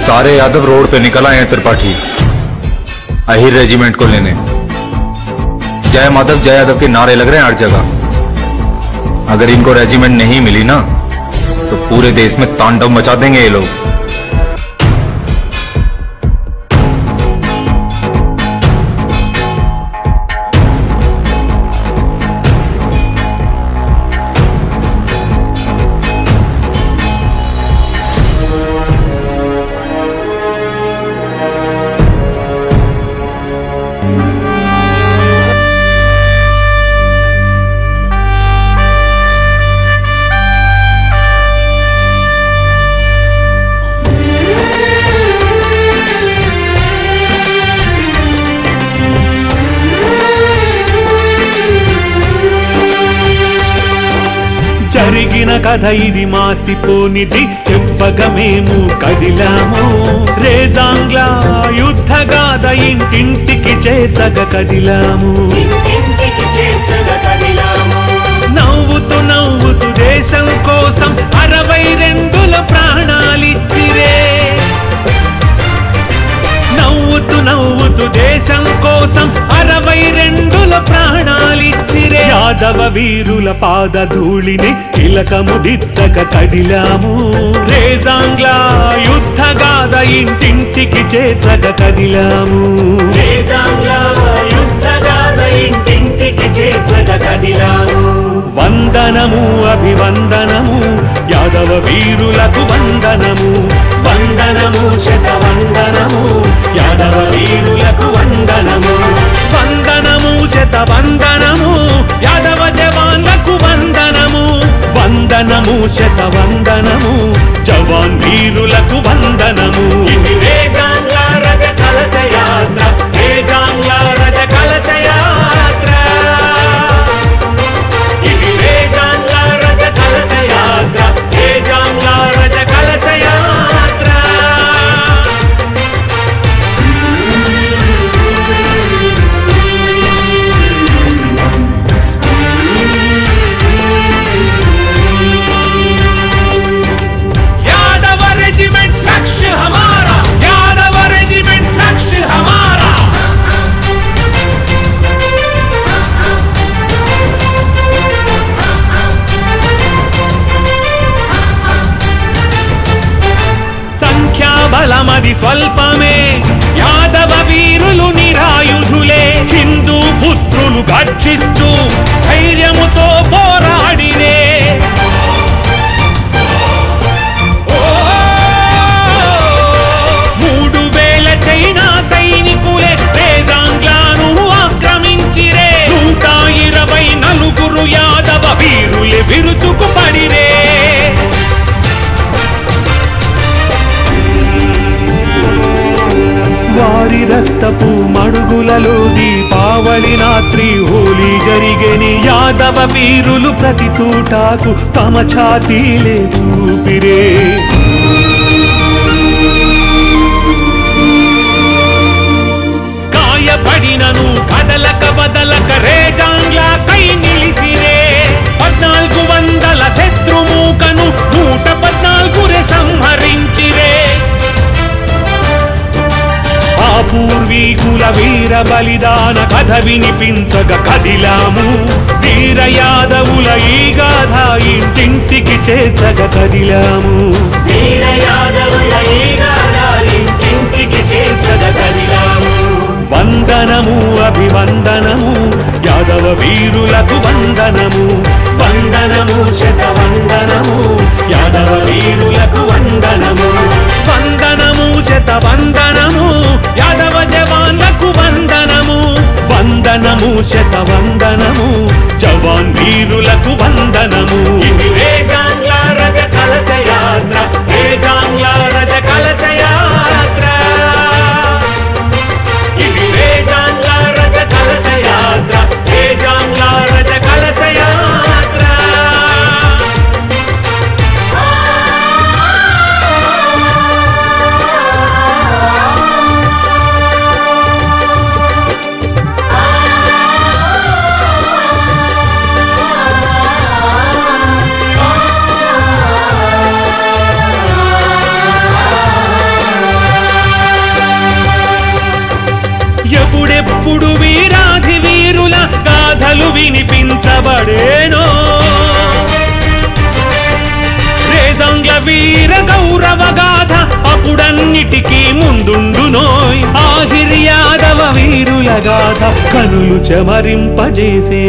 सारे यादव रोड पे निकल आए हैं त्रिपाठी अहिर रेजिमेंट को लेने। जय माधव जय यादव के नारे लग रहे हैं हर जगह। अगर इनको रेजिमेंट नहीं मिली ना तो पूरे देश में तांडव मचा देंगे ये लोग। జరిగిన కథ ఇది మాసిపోనిది చెప్పగా మేము కదిలాము రేజాంగ్ల యుద్ధగాథ ఇంటింటికి చేర్చగా కదిలాము నవ్వుతూ నవ్వుతూ దేశం కోసం 62 ప్రాణాలిచ్చిరే నవ్వుతూ నవ్వుతూ దేశం కోసం 62 ప్రాణాలిచ్చిరే యాదవ వీరుల పాదధూళిని తిలకము దిద్దక కదిలాము రేజాంగ్ల యుద్ధగాథ ఇంటింటికి చేర్చక కదిలాము రేజాంగ్ల యుద్ధగాథ ఇంటింటికి చేర్చక కదిలాము వందనము అభివందనము యాదవ వీరులకు వందనము వందనము శతవందనము యాదవ వీరులకు వందనము వందనము శతవందనము యాదవ జవాన్లకు వందనము వందనము శతవందనము జవాన్ వీరులకు వందనము ఇది రేజాంగ్ల రజ కలశ యాత్ర రేజాంగ్ల రజ కలశ యాత్ర ఇది రేజాంగ్ల రజ కలశ యాత్ర రేజాంగ్ల రజ కలశ యాత్ర यादव रेजिमेंट लक्ष्य हमारा यादव रेजिमेंट लक्ष्य हमारा సంఖ్యాబలమది స్వల్పమే యాదవ వీరులు నిరాయుధులే హిందూ పుత్రులు గర్జిస్తూ ధైర్యముతో పోరాడిరే 3000 చైనా సైనికులే రేజాంగ్లను ఆక్రమించిరే 124 యాదవ వీరులే విరుచుకు పడిరే వారి రక్తపు మడుగులలో దీపావళి రాత్రి హోలీ జరిగేని యాదవ వీరులు ప్రతి తూటాకు తమ ఛాతీలే ఊపిరే గాయపడినను కదలక వదలక రేజాంగ్ల కై నిలిచిరే 1400 శత్రుమూకను 114 సంహరించిరే పూర్వీకుల వీర బలిదాన కథ వినిపించగ కదిలాము వీర యాదవుల ఈ గాథ ఇంటింటికి చేర్చగ కదిలాము వీర యాదవుల ఈ గాథ ఇంటింటికి చేర్చగ కదిలాము వందనము అభివందనము యాదవ వీరులకు వందనము వందనము శతవందనము యాదవ వీరులకు వందనము వందనము శతవందనము యాదవ జవాన్లకు వందనము వందనము శతవందనము జవాన్ వీరులకు వందనము ఇది రేజాంగ్ల రజ కలశ యాత్ర రేజాంగ్ల రజ కలశ యాత్ర ఇది రేజాంగ్ల రజ కలశ యాత్ర రేజాంగ్ల రజ కలశ యాత్ర పాడేనో రేజంగ్ల వీర గౌరవ గాథ అప్పుడన్నిటికీ ముందుండునోయ్ ఆహిర్ యాదవ వీరుల గాథ కనులు చెమరింపజేసేనోయ్